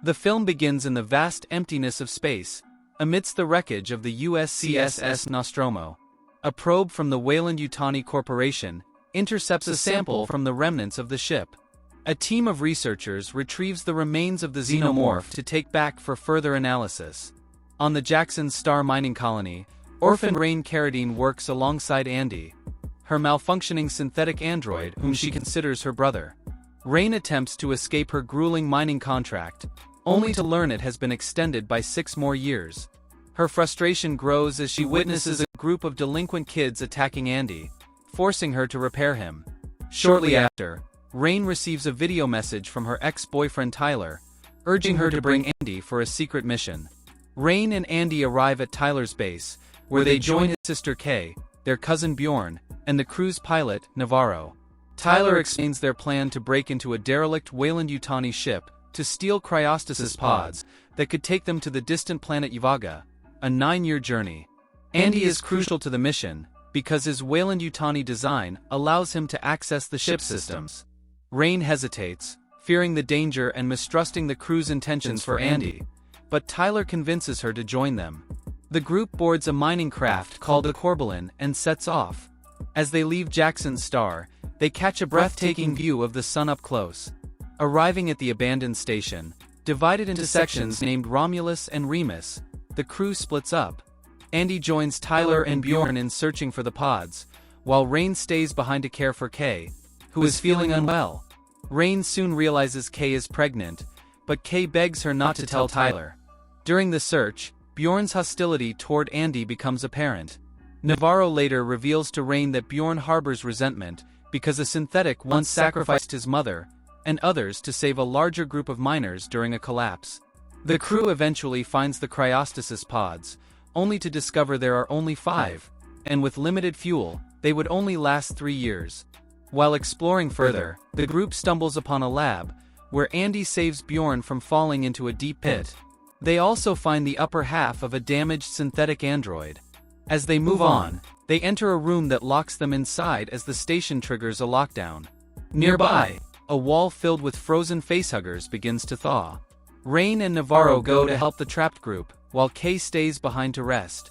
The film begins in the vast emptiness of space, amidst the wreckage of the USCSS Nostromo. A probe from the Weyland-Yutani Corporation intercepts a sample from the remnants of the ship. A team of researchers retrieves the remains of the xenomorph to take back for further analysis. On the Jackson Star mining colony, orphan Rain Carradine works alongside Andy, her malfunctioning synthetic android whom she considers her brother. Rain attempts to escape her grueling mining contract, only to learn it has been extended by 6 more years. Her frustration grows as she witnesses a group of delinquent kids attacking Andy, forcing her to repair him. Shortly after, Rain receives a video message from her ex-boyfriend Tyler, urging her to bring Andy for a secret mission. Rain and Andy arrive at Tyler's base, where they join his sister Kay, their cousin Bjorn, and the crew's pilot, Navarro. Tyler explains their plan to break into a derelict Weyland-Yutani ship to steal cryostasis pods that could take them to the distant planet Yvaga, a 9-year journey. Andy is crucial to the mission, because his Weyland-Yutani design allows him to access the ship systems. Rain hesitates, fearing the danger and mistrusting the crew's intentions for Andy, but Tyler convinces her to join them. The group boards a mining craft called the Corbelan and sets off. As they leave Jackson Star, they catch a breathtaking view of the sun up close. Arriving at the abandoned station, divided into sections named Romulus and Remus, the crew splits up. Andy joins Tyler and Bjorn in searching for the pods, while Rain stays behind to care for Kay, who is feeling unwell. Rain soon realizes Kay is pregnant, but Kay begs her not to tell Tyler. During the search, Bjorn's hostility toward Andy becomes apparent. Navarro later reveals to Rain that Bjorn harbors resentment because a synthetic once sacrificed his mother and others to save a larger group of miners during a collapse. The crew eventually finds the cryostasis pods, only to discover there are only 5, and with limited fuel, they would only last 3 years. While exploring further, the group stumbles upon a lab, where Andy saves Bjorn from falling into a deep pit. They also find the upper half of a damaged synthetic android. As they move on, they enter a room that locks them inside as the station triggers a lockdown. Nearby, a wall filled with frozen facehuggers begins to thaw. Rain and Navarro go to help the trapped group, while Kay stays behind to rest.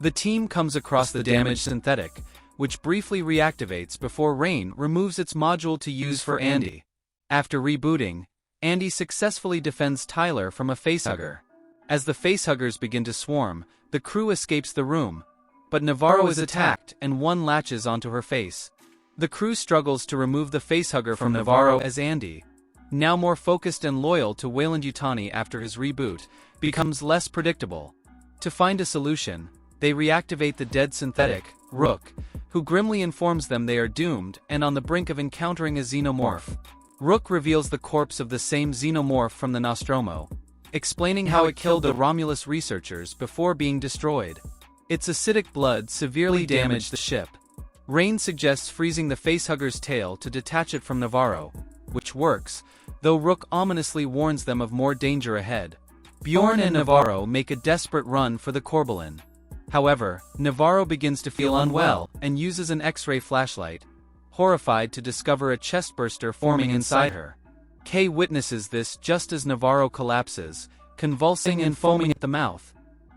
The team comes across the damaged synthetic, which briefly reactivates before Rain removes its module to use for Andy. After rebooting, Andy successfully defends Tyler from a facehugger. As the facehuggers begin to swarm, the crew escapes the room, but Navarro is attacked and one latches onto her face. The crew struggles to remove the facehugger from Navarro as Andy, now more focused and loyal to Weyland-Yutani after his reboot, becomes less predictable. To find a solution, they reactivate the dead synthetic, Rook, who grimly informs them they are doomed and on the brink of encountering a xenomorph. Rook reveals the corpse of the same xenomorph from the Nostromo, explaining how it killed the Romulus researchers before being destroyed. Its acidic blood severely damaged the ship. Rain suggests freezing the facehugger's tail to detach it from Navarro, which works, though Rook ominously warns them of more danger ahead. Bjorn and Navarro make a desperate run for the Corbelan. However, Navarro begins to feel unwell and uses an X-ray flashlight, horrified to discover a chestburster forming inside her. Kay witnesses this just as Navarro collapses, convulsing and foaming at the mouth.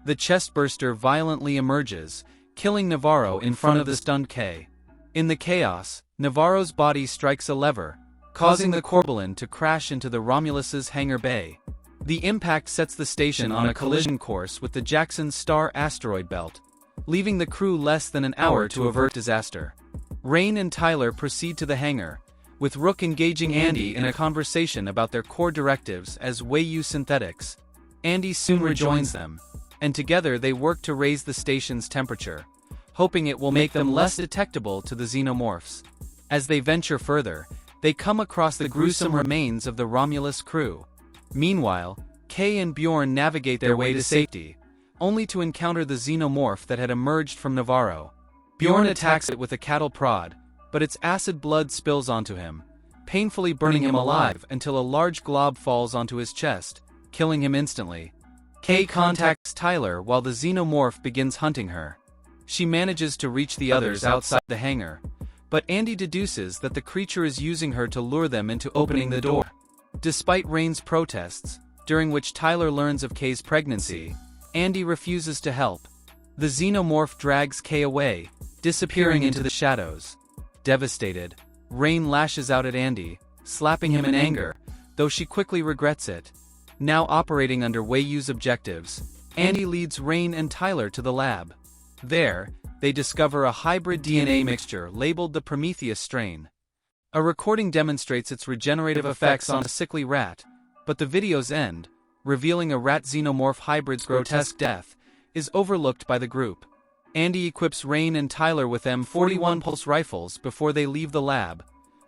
The chestburster violently emerges, killing Navarro in front of the stunned Kay. In the chaos, Navarro's body strikes a lever, causing the Corbelan to crash into the Romulus's hangar bay. The impact sets the station on a collision course with the Jackson Star asteroid belt, leaving the crew less than an hour to avert disaster. Rain and Tyler proceed to the hangar, with Rook engaging Andy in a conversation about their core directives as Weyland synthetics. Andy soon rejoins them, and together they work to raise the station's temperature, hoping it will make them less detectable to the xenomorphs. As they venture further, they come across the gruesome remains of the Romulus crew. Meanwhile, Kay and Bjorn navigate their way to safety, only to encounter the xenomorph that had emerged from Navarro. Bjorn attacks it with a cattle prod, but its acid blood spills onto him, painfully burning him alive until a large glob falls onto his chest, killing him instantly. Kay contacts Tyler while the xenomorph begins hunting her. She manages to reach the others outside the hangar, but Andy deduces that the creature is using her to lure them into opening the door. Despite Rain's protests, during which Tyler learns of Kay's pregnancy, Andy refuses to help. The xenomorph drags Kay away, disappearing into the shadows. Devastated, Rain lashes out at Andy, slapping him in anger, though she quickly regrets it. Now operating under Weiyu's objectives, Andy leads Rain and Tyler to the lab. There, they discover a hybrid DNA mixture labeled the Prometheus strain. A recording demonstrates its regenerative effects on a sickly rat, but the video's end, revealing a rat-xenomorph hybrid's grotesque death, is overlooked by the group. Andy equips Rain and Tyler with M41 pulse rifles before they leave the lab,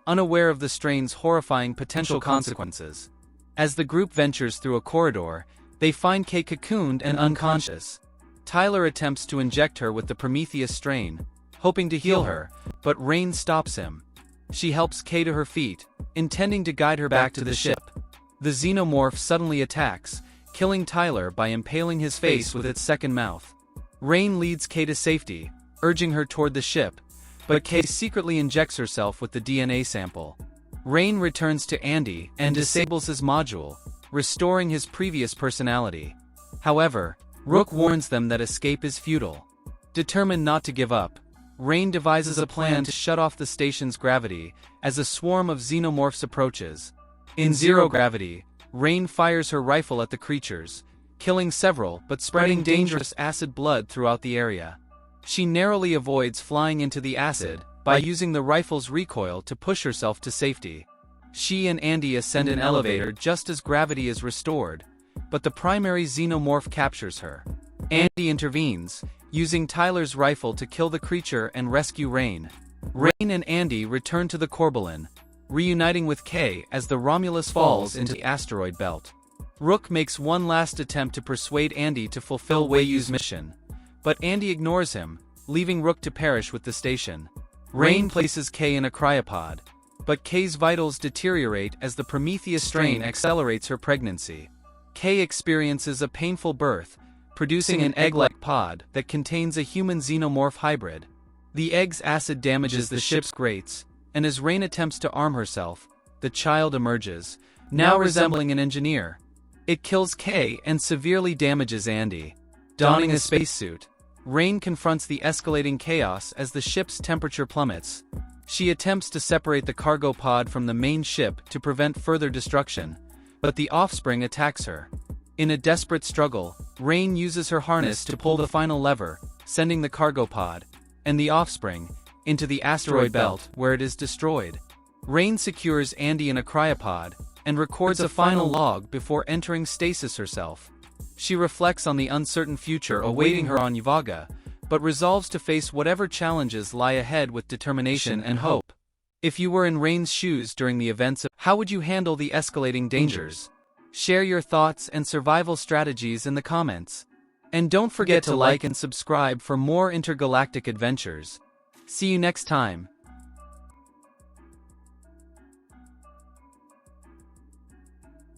unaware of the strain's horrifying potential consequences. As the group ventures through a corridor, they find Kay cocooned and unconscious. Tyler attempts to inject her with the Prometheus strain, hoping to heal her, but Rain stops him. She helps Kay to her feet, intending to guide her back to the ship. The xenomorph suddenly attacks, killing Tyler by impaling his face with its second mouth. Rain leads Kay to safety, urging her toward the ship, but Kay secretly injects herself with the DNA sample. Rain returns to Andy and disables his module, restoring his previous personality. However, Rook warns them that escape is futile. Determined not to give up, Rain devises a plan to shut off the station's gravity as a swarm of xenomorphs approaches. In zero gravity, Rain fires her rifle at the creatures, killing several but spreading dangerous acid blood throughout the area. She narrowly avoids flying into the acid by using the rifle's recoil to push herself to safety. She and Andy ascend an elevator just as gravity is restored, but the primary xenomorph captures her. Andy intervenes, using Tyler's rifle to kill the creature and rescue Rain. Rain and Andy return to the Corbalin, reuniting with Kay as the Romulus falls into the asteroid belt. Rook makes one last attempt to persuade Andy to fulfill Weiyu's mission, but Andy ignores him, leaving Rook to perish with the station. Rain places Kay in a cryopod, but Kay's vitals deteriorate as the Prometheus strain accelerates her pregnancy. Kay experiences a painful birth, producing an egg-like pod that contains a human xenomorph hybrid. The egg's acid damages the ship's grates, and as Rain attempts to arm herself, the child emerges, now resembling an engineer. It kills Kay and severely damages Andy. Donning a spacesuit, Rain confronts the escalating chaos as the ship's temperature plummets. She attempts to separate the cargo pod from the main ship to prevent further destruction, but the offspring attacks her. In a desperate struggle, Rain uses her harness to pull the final lever, sending the cargo pod, and the offspring, into the asteroid belt where it is destroyed. Rain secures Andy in a cryopod, and records a final log before entering stasis herself. She reflects on the uncertain future awaiting her on Yvaga, but resolves to face whatever challenges lie ahead with determination and hope. If you were in Rain's shoes during the events of, how would you handle the escalating dangers? Share your thoughts and survival strategies in the comments. And don't forget to like and subscribe for more intergalactic adventures. See you next time.